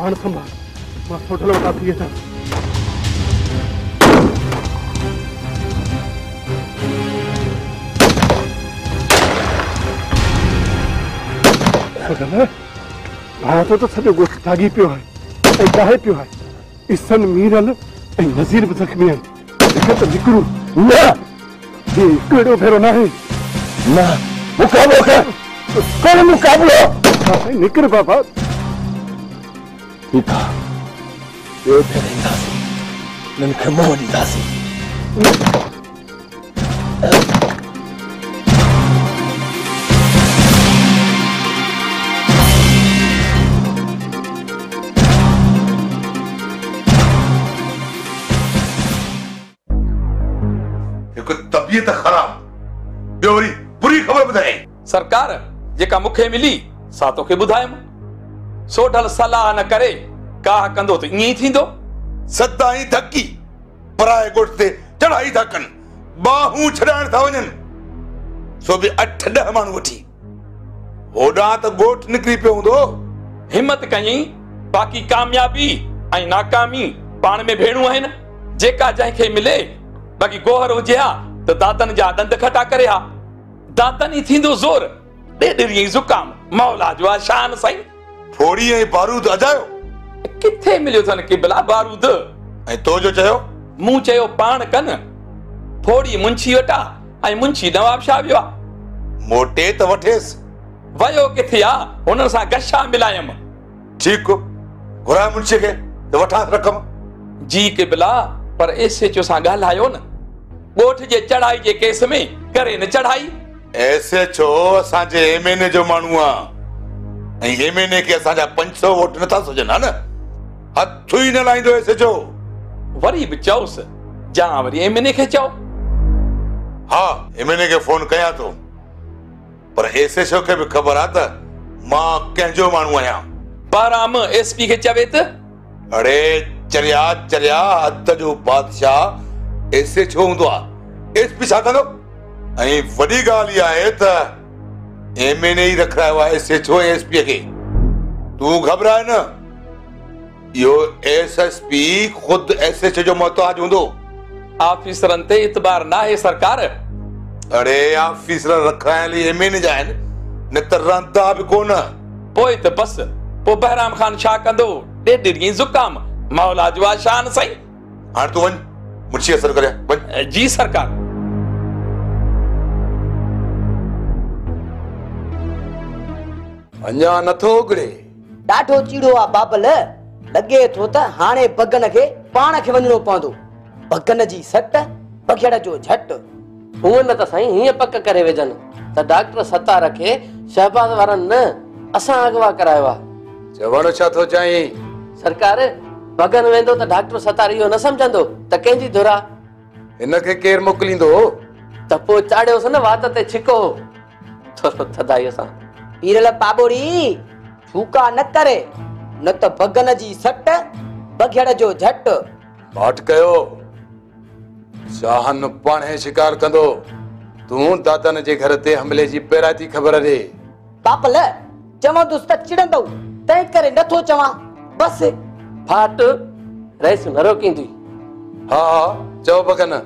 पान संभाल मां होटल वटा थी था होटल भाया तो सॼो गोश्त जागी पियो आहे ऐं ॾाहे पियो आहे इसन मीरल ऐं नज़ीर बि ज़ख़्मी आहिनि त निकिरूं न ही कहिड़ो भेरो न आहे न मुक़ाबिलो कर कोन मुक़ाबिलो निकिर बाबा ठीकु आहे ॿियो भेरो ईंदासीं हिननि खे मोह ॾींदासीं तबियत खराब ॿियो बुरी खबर ॿुधाई सरकार जेका मूंखे मिली सा तोखे ॿुधायमि सोढल सलाह न करे काह कंदो त ईअं ई थींदो सदा ई धकी पराए ॻोठ ते चढ़ाई था कनि बाहूं छॾाइण था वञनि सो बि 8-10 माण्हू वठी होॾां त ॻोठ निकिरी पियो हूंदो हिम्मत कयईं बाक़ी कामयाबी ऐं नाकामी पाण में भेणूं आहिनि जेका जंहिंखे मिले बाक़ी गोहर हुजे हा त दातन जा दंद खटा करे हा दातन ई थींदो ज़ोर ॾेॾिरी ज़ुकाम मौला जो शान साईं फोड़ी ऐं बारूद अजायो किथे मिलियो अथनि किबला बारूद ऐं तो जो चयो मूं चयो पाण कनि फोड़ी मुंशी वटा ऐं मुंशी नवाब शाह वियो आहे मोटे त वठेसि वयो किथे आ हुननि सां गशा मिलायमि ठीकु घुराए मुंशी खे त वठांसि रक़म जी किबला पर एसएचओ सां ॻाल्हायो न ॻोठ जे चढ़ाई जे केस में करे न चढ़ाई एसएचओ असांजे एमएनए जो माण्हू आहे ऐं एमएनए खे असांजा 500 वोट नथा सुझनि हा न हथ ई न लाहींदो एसएचओ वरी बि चओसि जा वरी एमएनए खे चओ हा एमएनए खे फोन कयां थो पर एसएचओ खे बि ख़बर आहे त मां कंहिंजो माण्हू आहियां बाराम एसपी खे चवे त अड़े चरिया हद जो बादशाह एसएचओ हूंदो आहे एसपी छा कंदो ऐं वॾी ॻाल्हि इहा आहे त एमएनए ई रखायो आहे एसएचओ ऐं एसपी खे तूं घबराए न इहो एसएसपी खुद एसएचओ जो मोहताज हूंदो ऑफिसरनि ते इतबार न आहे सरकार अड़े ऑफिसर रखायल एमएनए जा आहिनि न त रहंदा बि कोन पोइ त बस पोइ बहराम खान छा कंदो ॾेढ ज़ुकाम मौला जो शान साईं हाणे तूं वञ मुंशी असर करे वञ जी सरकार अञा नथो उगड़े ॾाढो चीड़ो आहे बाबल लॻे थो त हाणे बगन खे पाण खे वञणो पवंदो बगन जी सट बघेड़ जो झट हूअं न त साईं हीअं पक करे वेझनि त डॉक्टर सतार खे शहबाज वारनि न असां अगवा करायो आहे चवण छा थो चाहीं सरकार बगन वेंदो त डॉक्टर सतार इहो न सम्झंदो त कंहिंजी धुरा हिन खे केरु मोकिलींदो त पोइ चाढ़ियोसि न वात ते छिको थोरो थदाईअ सां पीरल पाबोड़ी छूका न करे न त बगन जी सट बघेड़ जो झट बाट कयो शाहन पाणे शिकार कंदो तूं दादन जे घर ते हमले जी पहिरां ख़बर ॾे बाबल चवंदुसि त चिड़ंदो तंहिं करे नथो चवां बस फाट रहिस न रोकींदी हा चओ बगन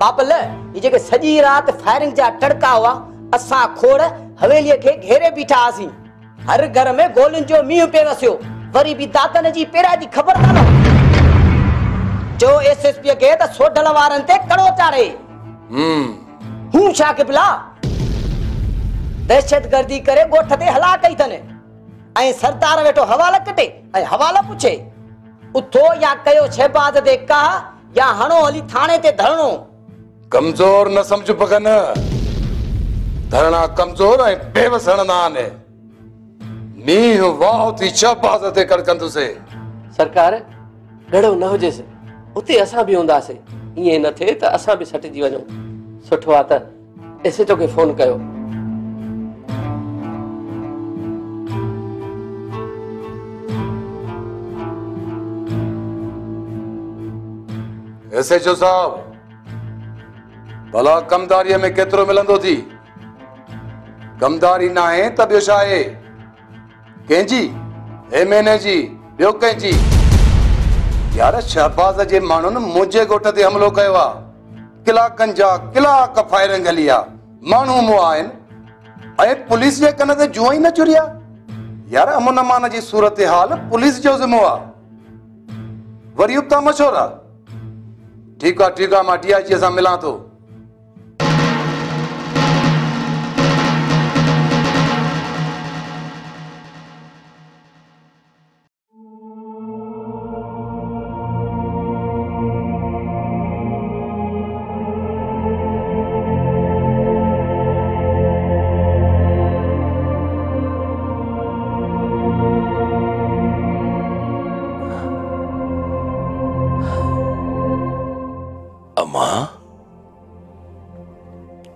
बाबल ये जेके सॼी रात फायरिंग जा टड़का हुआ असां खोड़ हवेलीअ खे घेरे बीठा हुआसीं हर घर में गोलियुनि जो मींहुं पे वसियो वरी बि दातन जी पहिरां जी ख़बर कान जो एसएसपी खे त सोढल वारनि ते कड़ो चाढ़े हूं छा किबला दहशतगर्दी करे ॻोठ ते हला कई अथनि ऐं सरदार वेठो हवाला कटे ऐं हवाला पुछे उथो या कयो शहबाज ते का या हणो हली थाणे ते धरणो कमजोर न समझ बगन धरणा कमजोर ऐं बेवस हणंदा आहिनि मींहुं वाह थी शहबाज ते कड़कंदुसि सरकार ॾड़ो न हुजेसि उते असां बि हूंदासीं ईअं न थिए त असां बि सटिजी वञूं सुठो आहे त एसएचओ खे फोन कयो एसएचओ साहब भला कमदारीअ में केतिरो मिलंदो थी कमदारी न आहे त ॿियो छा आहे कंहिंजी एमएनए जी ॿियो कंहिंजी? यार शहबाज़ जे माण्हुनि मुंहिंजे ॻोठ ते हमिलो कयो आहे। कलाकनि जा कलाक फायरिंग हली आहे, माण्हू मुआ आहिनि ऐं पुलिस जे कन ते जुआ ई न चुरिया। यार अमन अमान जी सूरत हाल पुलिस जो ज़िम्मो आहे, वरी उतां मशहूरु आहे। ठीकु आहे, मां DIG सां मिलां थो।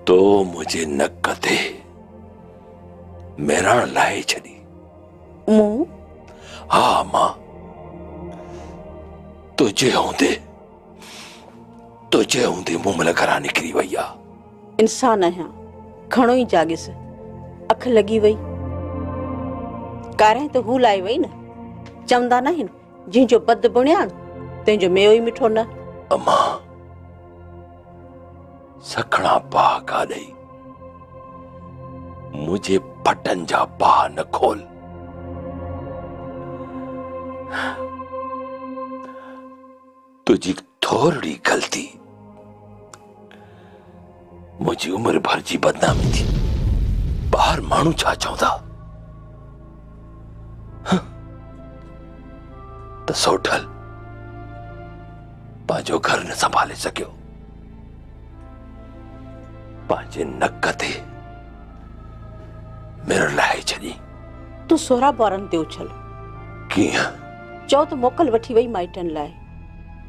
तो मुझे नक ते मेरण लाए छड़ी। मुंह? हाँ मां, तुझे हूंदे मुंह में घरा निकरी वई आ। इंसान आहियां, घणो ई जागिस, अख लगी वई, कारें तो हू लाई वई न। चवंदा न आहिनि जंहिंजो बद बुणिया तंहिंजो मेयो ई मिठो न। अम्मा सखणा पा काॾई, मुझे फटन जा पा न खोल। तुझी थोड़ी गलती मुझी उम्र भर जी बदनामी थी। बाहर माण्हू छा चवंदा त सोठल पंहिंजो घर न संभाले सकियो, पंहिंजे नक ते मेरे लाए छॾी। तूं सोरा ॿारनि ते उछल। कीअं? चओ त मोकल वठी वई माइटनि लाइ,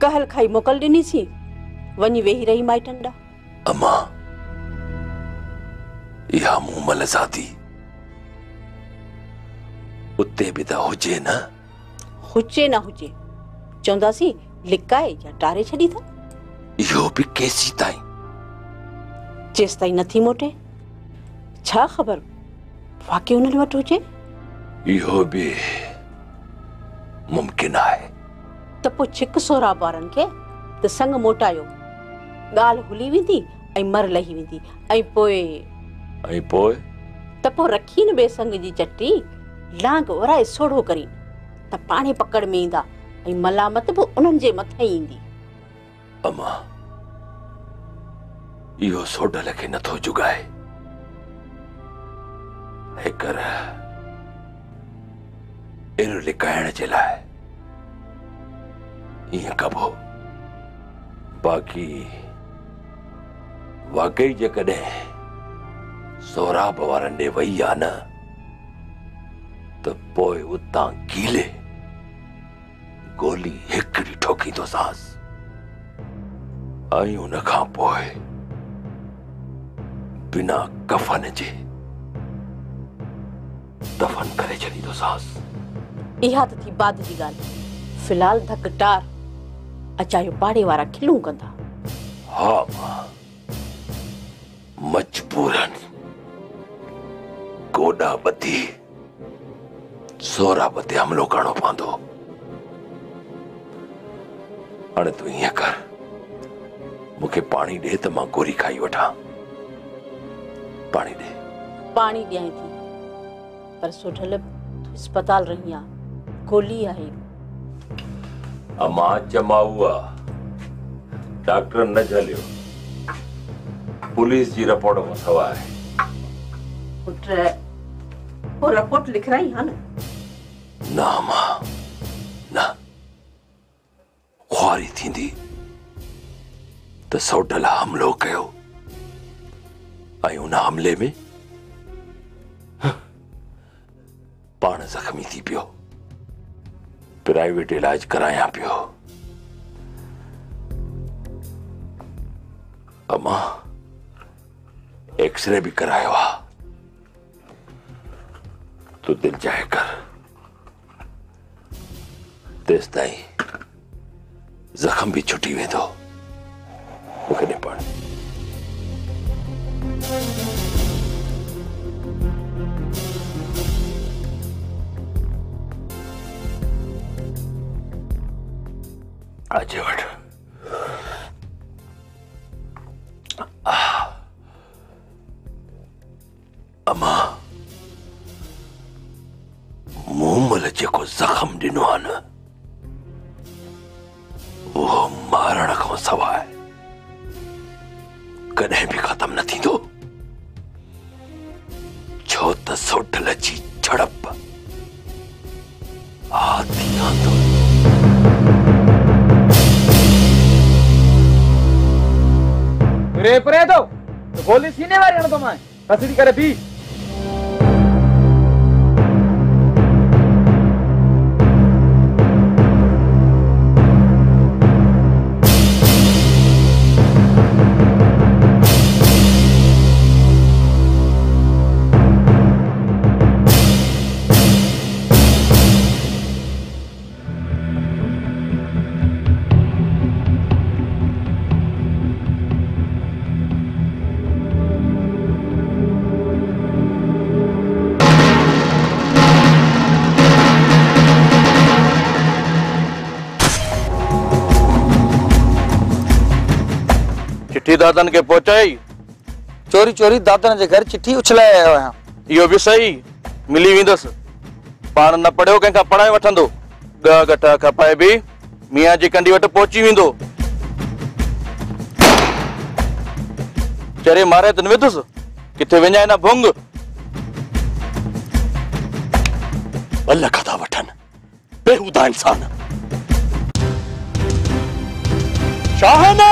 कहल खाई मोकल ॾिनीसीं, वञी वेही रही माइटनि ॾांहुं। अम्मा इहा मूं मल ज़ाती उते बि त हुजे न। हुजे न हुजे चवंदासीं लिकाए या टारे छॾी था। इहो बि केसी ताईं? जेसि ताईं नथी मोटे, छा ख़बर वाकई उन्हनि वटि हुजे। इहो बि मुमकिन आहे। त पोइ छिक सोरा ॿारनि खे त संग मोटायो, ॻाल्हि हुली वेंदी ऐं मर लही वेंदी। ऐं पोइ त पोइ रखी न ॿिए संग जी चटी, लांग वराए सोढ़ो करी त पाणे पकड़ में ईंदा ऐं मलामत बि उन्हनि जे मथे ई ईंदी। अम्मा इहो सोडल खे नथो जुगाए। हेकर इन लिकाइण जे लाइ ईअं कबो। बाक़ी वाकई जेकॾहिं सोराब वारनि ॾे वई आहे न, त पोइ उतां गीले गोली हिकिड़ी ठोकींदोसांस ऐं उन खां पोइ बिना कफन जे दफन करे छॾींदोसांस। इहा त थी बाद जी ॻाल्हि। फिलहाल धक टार अचायो पाड़े वारा खिलूं कंदा। हा मां, मजबूरन गोॾा ॿधी सोराब ते हमलो करणो पवंदो। हाणे तूं ईअं कर, मूंखे पाणी ॾे त मां गोरी खाई वठां। पाणी ॾे। पाणी ॾियां थी, पर सोढल अस्पताल रही आहे, गोली आहे। अम्मा चमाऊ आहे, डॉक्टर न झलियो, पुलिस जी रिपोर्ट में सवाइ। पुट वो रिपोर्ट लिखराई है न? ना मां न, ख्वारी थींदी त सोडल हमलो कयो ऐं उन हमले में पाण जख्मी थी पियो, प्राइवेट इलाज कराया पियो। अम्मा एक्सरे भी करायो आ, तो दिल चाहे कर, तेस ताईं जख्म भी छुटी वेंदो। मूंखे ॾे पाणी। अचे वठ। अम्मा मूमल जेको जख्म ॾिनो आहे न वो मारण खां सवाइ कॾहिं बि ख़त्म न थींदो, छो त सोढल जी झड़प आदियां तो परे तो गोली सीने वारी हण तो मां कसड़ी करे भी चिट्ठी दादन के पहुंचाई। चोरी चोरी दादन जे घर चिट्ठी उछलाए आयो आहियां। इहो भी सही, मिली वेंदुसि। पाण न पढ़ियो कंहिंखां पढ़ाए वठंदो, ॻ गठा खपाए बि मियां जी कंडी वटि पहुची वेंदो। चरे मारे त न वेंदुसि, किथे विञाए न भुंग। ॿ लख था वठनि, बेहूदा इंसान। शाहना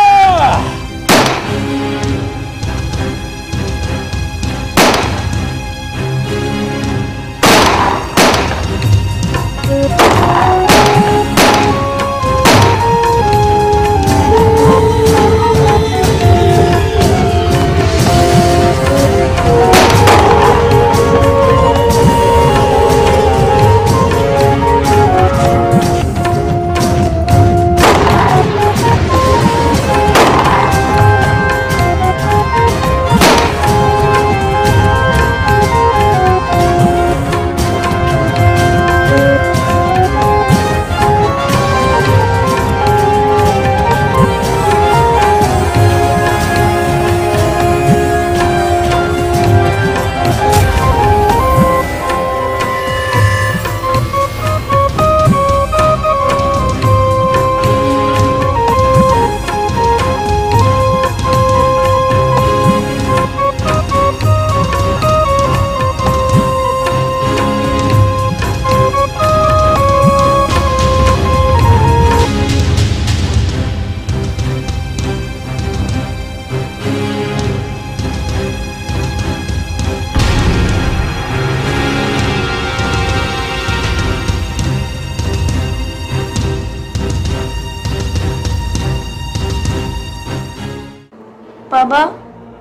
बाबा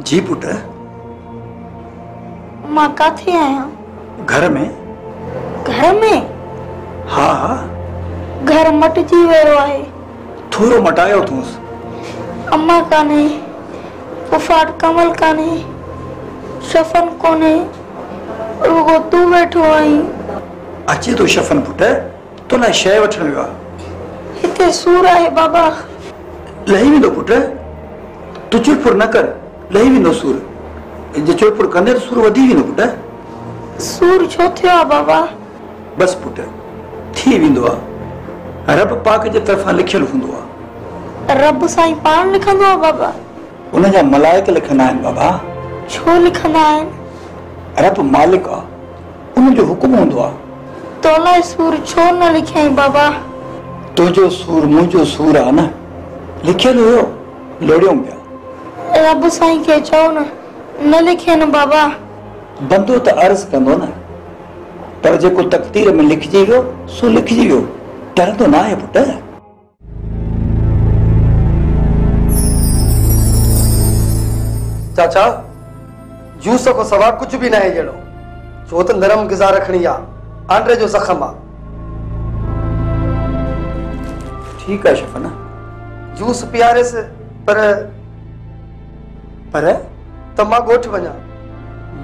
जी पुट, मां काथे आया? घर में। घर में? हाँ, घर मटजी वियो आहे। थोरो मटायो थूस। अम्मा काने, फुफाट कमल काने, शफन कोने, रुगो तू वेठो आई। अचे तो शफन पुट, तो लाइ शइ वठण वियो आहे। हिते सूर आहे बाबा। लही वेंदो पुट, तू चुड़पुर न कर, लही वेंदो सूर। जे चुड़पुर कंदे तो सूर वधी वेंदो पुट। सूर छो थियो आहे बाबा? बस पुट, थी वेंदो आहे। रब पाक जे तरफ़ां लिखियल हूंदो आहे। रब साईं पाण लिखंदो आहे बाबा? उन जा मलाइक लिखंदा आहिनि बाबा। छो लिखंदा आहिनि? रब मालिक आहे, उन जो हुकुम हूंदो आहे। तो लाइ सूर छो न लिखियईं बाबा? तुंहिंजो सूर मुंहिंजो सूर आहे न, लिखियल हुयो, लोड़ियो पिया। रब साईं खे चओ न लिखे न बाबा। बंदो त अर्ज़ कंदो न, पर जेको तक़दीर में लिखजी वियो सो लिखजी वियो, डरंदो न आहे पुट। चाचा, जूस को सवा कुछ भी न है जड़ो, छो त नरम ग़िज़ा रखणी आ, आंड्रे जो ज़ख़्म आ। ठीक है शफना, जूस पियारेस, पर त मां गोठ वञा।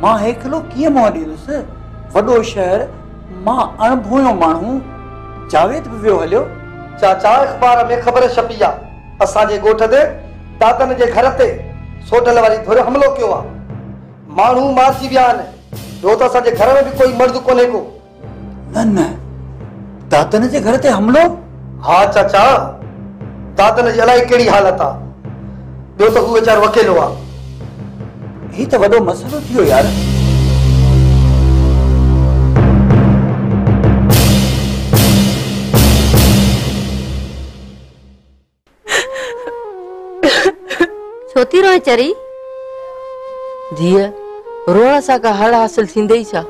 मां हेकलो कीअं मुंहुं ॾींदुसि? वॾो शहर, मां अणभोयो माण्हू, जावेद बि वियो हलियो, चाचा अखबार में ख़बर छपी आहे असांजे ॻोठ ते दादन जे घर ते सोडल वारी धुर हमलो कयो आहे। माण्हू मारिजी विया आहिनि। ॿियो त असांजे घर में बि कोई मर्द कोन्हे को। न न दादन जे घर ते हमलो? हाँ चाचा, दादन जी अलाए कहिड़ी हालत आहे। ॿियो त हू वीचारो अकेलो आहे। ही त वॾो मसइलो थियो यार। छोती रोए चरी? धीअ रोण सां का हल हासिल थींदे ई छा?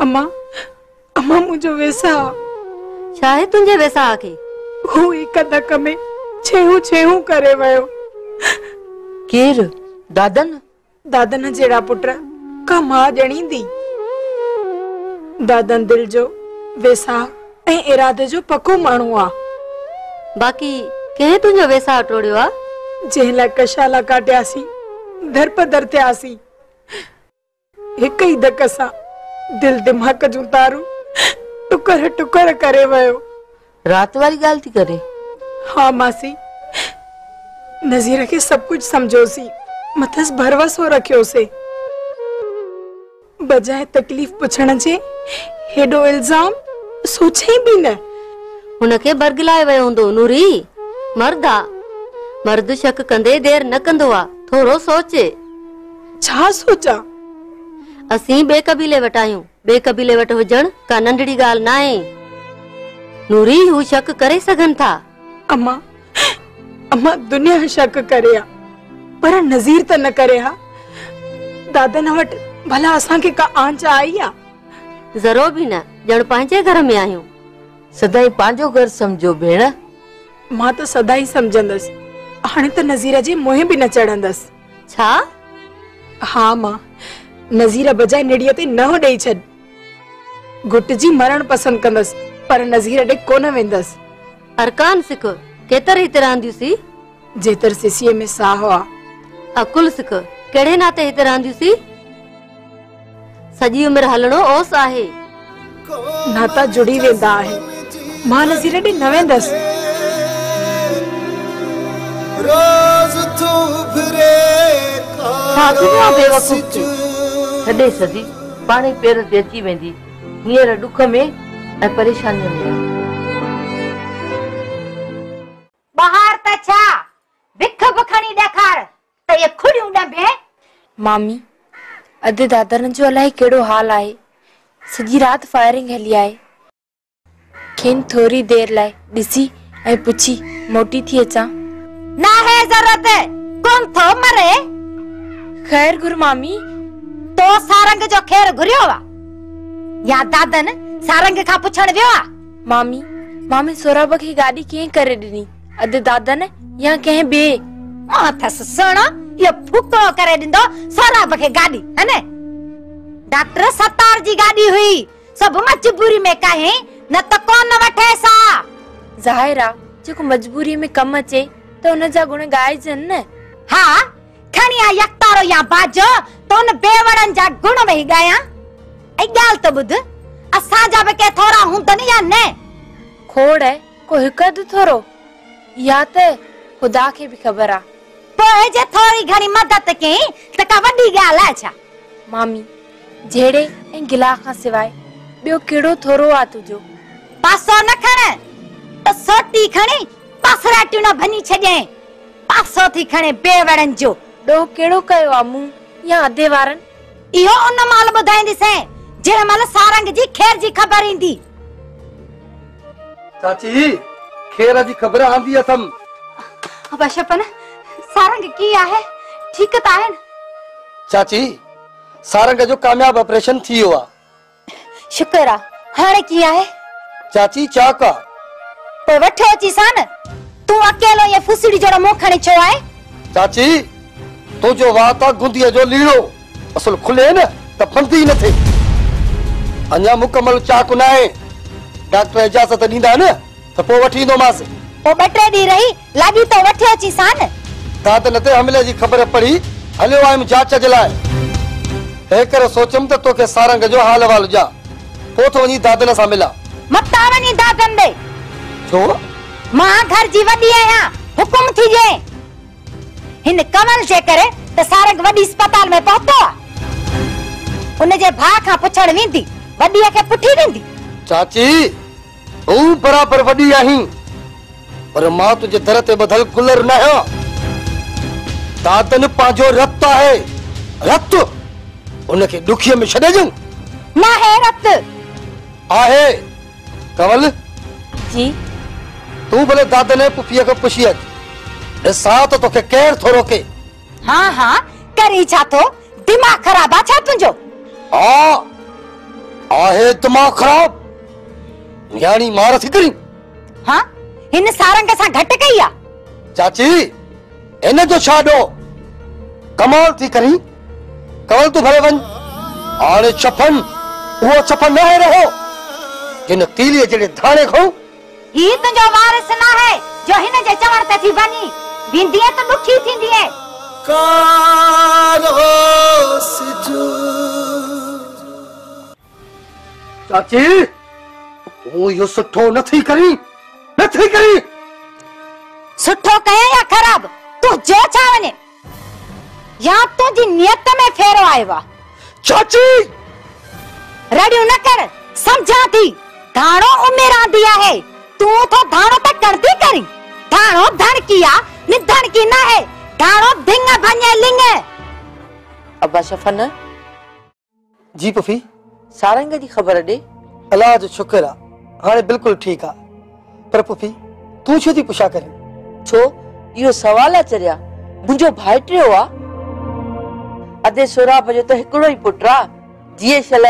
अम्मा अम्मा मुंहिंजो वेसाह छा आहे तुंहिंजे वेसाह खे? हू हिक धक में छेहू करे वियो। केरु? दादन? दादन जहिड़ा पुट का मां ॼणींदी। दादन दिल जो वेसाह ऐं इरादे जो पको माण्हू आहे। बाक़ी कंहिं तुंहिंजो वेसाह टोड़ियो आहे? जंहिं लाइ कशाला काटियासीं, दर पदर थियासीं, हिक ई धक सां दिल दिमाग़ जूं तारूं टुकर टुकर करे वियो। रात वारी ॻाल्हि थी करे? हाँ मासी, नज़ीर खे सब कुछ समझोसी, मथस भरवसो रखियोसे। बजाय तकलीफ पुछण जे हेडो इल्जाम सोचे भी न। हुनखे बरगलाए वियो हूंदो नूरी। मर्दा मर्द शक कंदे देर न कंदो आ। थोरो सोचे। छा सोचा? असीं बे कबीले वट आहियूं। बे कबीले वट हुजण का नंढड़ी ॻाल्हि न आहे। नूरी हू शक करे सघन था। अम्मा अम्मा दुनिया शक करे आ, पर नज़ीर त न करे हा। दादन वट भला असां के का आंच आई आ? ज़रो भी न, जण पंहिंजे घर में आहियूं। सदाई पंहिंजो घर समझो भेण। मां त सदाई समझंदस। हाणे त नज़ीर जे मुंह भी न चढ़ंदस। छा? हाँ मां, नज़ीर बजाय निड़िय ते न ॾेई छॾ। घुट जी मरण पसंद कंदस, पर नज़ीर ॾे कोन वेंदस। अरकान सिख, केतर हिते रहंदियूसी? जेतर सिसीअ में साह आ। अकुल सिख, कहिड़े नाते हिते रहंदियूसी? सॼी उमिरि हलणो ओस आहे। नाता जुड़ी वेंदा आहे। मां नज़ीर ॾे न वेंदस। छॾे सदी पाणी पेर ते अची वेंदी। हींअर ॾुख में ऐं परेशानीअ में। बाहर त छा भिख बखणी ॾेखार त ये खुड़ियूं ॾंबे। मामी अधु दादन जो अलाए केड़ो हाल आहे। सॼी रात फायरिंग हली आहे। खेन थोड़ी देर लाइ ॾिसी ऐं पुछी मोटी थी अचां। ना है जरूरत कौन थो मरे। खैर घुर मामी। तो सारंग जो खैर घुरियो वा या दादन सारंग खां पुछण वियो आ? मामी मामी सोराब खे गाड़ी कीअं करे ॾिनी? अधु दादन या कंहिं ॿिए? माथस सुण, ये फुकड़ो करे ॾिंदो सोराब खे गाड़ी, है ने? डॉक्टर सतार जी गाड़ी हुई, सब मजबूरी में कहे न त कोन वठे सा। ज़ाहिर आ जेको मजबूरी में कम अचे तो उन जा गुण गाइजन न। हाँ खणी आ यकतारो या बाजो तो उन बेवड़न जा गुण वही गाया। ऐ ॻाल्हि त ॿुध, असां जा बि के थोरा हूंदन या न? खोड़ है को हिकद थोरो या त खुदा के भी खबर आ। पोइ जे थोड़ी घणी मदद कई त का वॾी ॻाल्हि आहे छा? मामी जेड़े ऐं गिला खां सिवाय ॿियो केड़ो थोरो आ तुझो? पासो न खण त सोटी खणी पासराटियूं न भनी छॾे। पासो थी खणे बेवड़न जो। ॾो केड़ो कयो आ मूं या अधे वारन? इहो उन माल ॿुधाईंदीसें जेड़े महिल सारंग जी खैर जी ख़बर ईंदी। चाची खैर जी ख़बर आंदी अथम। बशपन सारंग की आहे? ठीक त आहिन? चाची सारंग जो कामयाब ऑपरेशन थी वियो आ। शुक्र आ। हाणे की आहे? चाची चाका पोइ वठो अची सान। तू अकेलो ये फुसड़ी जोड़ा मुंह खणी छो आहे? चाची तो जो वाता गुंदिया जो लीड़ो असल खुले न त फंदी न थे। अन्या मुकम्मल चाकू ना है। डॉक्टर इजाजत दींदा न त पो वठी दो मास। पो बटरे दी रही लागी तो वठो अची सान। दादन ते हमले जी खबर पड़ी हलियो आयम जांच जे लाइ। हेकर सोचम त तोके सारंग जो हाल वाल जा पो तो वनी दादन सा मिला। मता वनी दादन दे छो मां घर जी वडी आया हुकुम थी जे हिन कमल जे करे त सारंग वडी अस्पताल में पहुतो उन जे भा खां पुछण वेंदी वडीअ खे पुठी ॾींदी। चाची तू बराबर वडी आहीं पर मां तुझे दर ते बदल गुलर न आहियां। दादन पांजो रत आहे रत उनखे दुखीअ में छॾे ॾियूं न है रत आहे। कमल जी तू भले दादन पुफीअ खे पुछी अच ॾिसां त तोखे केरु थो रोके। हाँ हाँ करी छा थो दिमाग खराब आ छा तुंहिंजो? आहे दिमाग खराब यानी मार थी करी। हाँ हिन सारंग सां घटि कई आ। चाची इन जो छाडो कमाल थी करी। कमल तू भले वञ हाणे छपन वो छपन न है रहो जिन तीलीअ जहिड़े धाणे खां ही तुंहिंजो वारिस न है जो हिन जे चवण ते थी वञी वेंदीअ त दुखी थींदीअ। चाची तू इहो सुठो नथी करी नथी करी। सुठो कया या खराब तू जो छा वञे या तुंहिंजी नियत में फेरो आयो आ। चाची रड़ियूं न कर समझा थी धाणो उमेर आंदी आहे तू तो धाणो त करदी करी धाणो धड़की आ निधड़की न है धाणो धिंग भञे लिंग। अब्बा शफन जी पुफी सारंग जी ख़बर ॾे। अल्लाह जो शुक्र आ हाणे बिल्कुलु ठीकु आ पर पुफी तू छो थी पुछा करी? छो इहो सवाल अचरिया मुंहिंजो भाइटियो आ अदे सोराब जो त हिकिड़ो ई पुट आ जीअं शल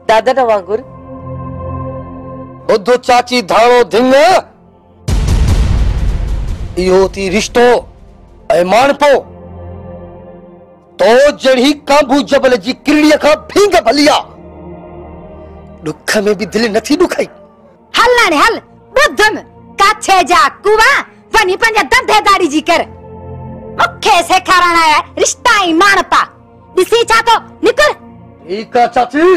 दादन वांगुर। ॿुधो चाची धाणो धिंग इहो थी रिश्तो ऐं माणपो तो जड़ी काबू जबल जी किरड़ीअ खां भींग भली आ दुख में भी दिल नथी दुखाई। हल हाणे हल ॿुधम काछे जा कुवा वनी पंहिंजा धंधेदारी जी कर मूंखे सेखारण आया रिश्ता ई माणपा ॾिसी छा तो निकर। ठीक आ चाची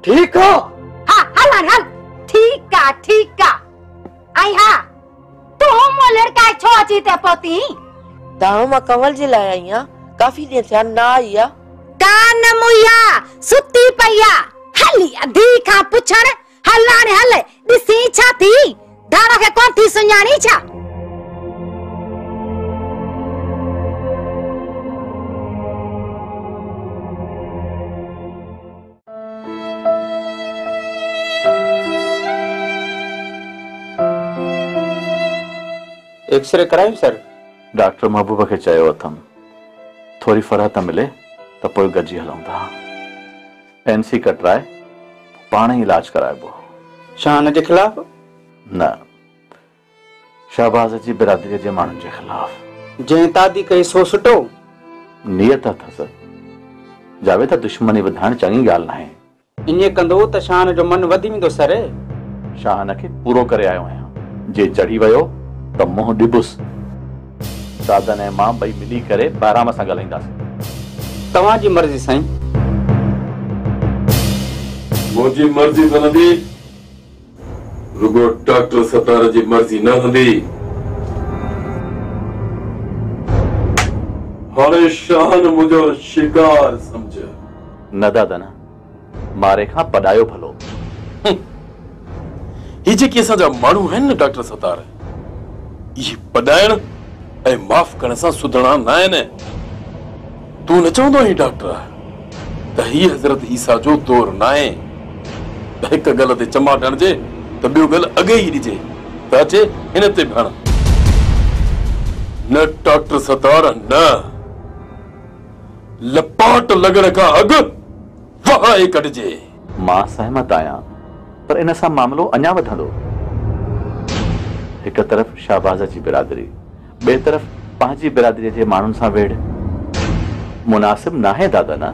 ठीक आ। हाँ हल हाणे हल ठीक आ आई हा तू मो लड़का छो अची ते पहुती? दाणो मां कमल जे लाइ आई आहियां काफ़ी ॾींहं थिया न आई आ। कान मुया सुती पईया हली अधी खां पुछण हल हाणे हल ॾिसी छा थी धाणो खे कोन थी सुञाणी छा? एक्सरे करायूं सर? डॉक्टर महबूब खे चयो अथमि थोरी फरहत मिले त पोइ गॾिजी हलूं था। एनसी कटराए पाण ई इलाज कराइबो। शान जे खिलाफ? न शहबाज जी बिरादरी जे माण्हुनि जे खिलाफ। जंहिं तादी कई सो सुठो नियत अथसि जावेद दुश्मनी वधाइण चङी ॻाल्हि नाहे। ईअं कंदो त शान जो मन वधी वेंदो सर। शान खे पूरो करे आयो आहियां जे चढ़ी वियो त मुंहुं ॾिबुस दादन ऐं मां ॿई मिली करे आराम सां ॻाल्हाईंदासीं। तव्हांजी मर्ज़ी साईं। मुंहिंजी मर्ज़ी त हूंदी रुगो डॉक्टर सतार जी मर्ज़ी न हूंदी। हाणे शान मुंहिंजो शिकार समझ। न दादन मारे खां पॾायो भलो। ही जेके असांजा माण्हू आहिनि न डॉक्टर सतार इहे पॾाइण ऐं माफ़ करण सां सुधरणा न आहिनि। तू न चवंदो आहीं डॉक्टर त ही हज़रत ईसा जो दौर न आहे त हिक ॻाल्हि ते चमाट हणिजे त ॿियो ॻाल्हि अॻे ई ॾिजे त अचे हिन ते भी हण। न डॉक्टर सतार न लपाट लॻण खां अॻु वहाए कढिजे। मां सहमत आहियां पर इन सां मामलो अञा वधंदो। हिक तरफ़ शहबाज जी बिरादरी ॿिए तरफ़ पंहिंजी बिरादरी जे माण्हुनि सां वेड़ मुनासिब नाहे दादा न।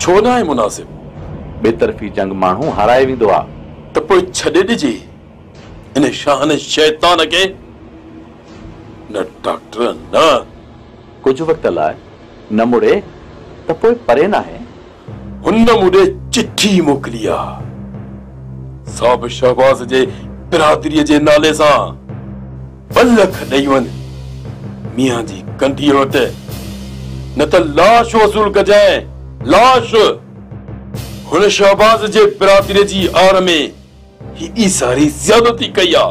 छो न आहे मुनासिब? बेतरफ़ी जंग माण्हू हाराए वेंदो आहे त पोइ छॾे ॾिजे इन शान शैतान खे। न डॉक्टर न कुझु वक़्त लाइ न मुड़े त पोइ परे नाहे। हुन मूंखे चिठी मोकिली आहे साहब शहबाज जे बिरादरीअ जे नाले सां 2 लख ॾेई वञ मियां जी कंढीअ वटि, न त लाश वसूल कजांइ, लाश। हुन शहबाज जे बिरादरीअ जी आड़ में ही सारी ज़्यादती कई आ,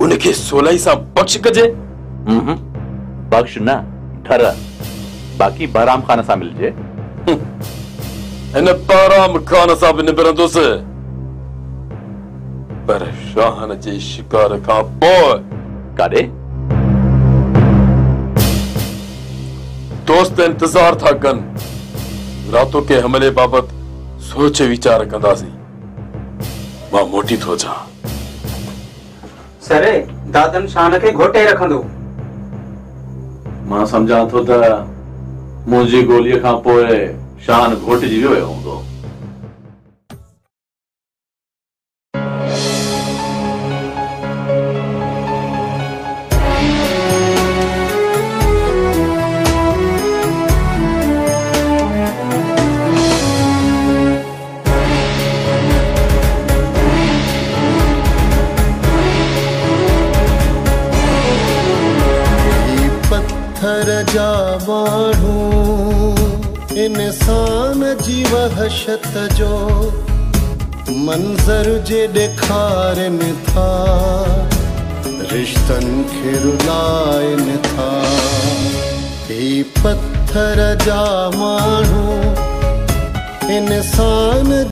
उनखे सोलाई सां बख्श कजे। बख्श न, ठर, बाक़ी बहराम खान सां मिलजे। हिन बहराम खान सां बि निबरंदुसि, पर शाहन जे शिकार खां पोइ। काॾे? दोस्त इंतजार था कनि, रातो के हमले बाबत सोच वीचार कंदासीं। मां मोटी थो अचां। सरे दादन शान खे घोटे रखंदो। मां सम्झां थो त मुंहिंजी गोलीअ खां पोइ शान घोटिजी वियो हूंदो। जा माण्हू इंसान जी वहशत जो मंज़र जे ॾेखारनि था, रिश्तनि खे रुलाइनि था। ही पत्थर जा माण्हू इंसान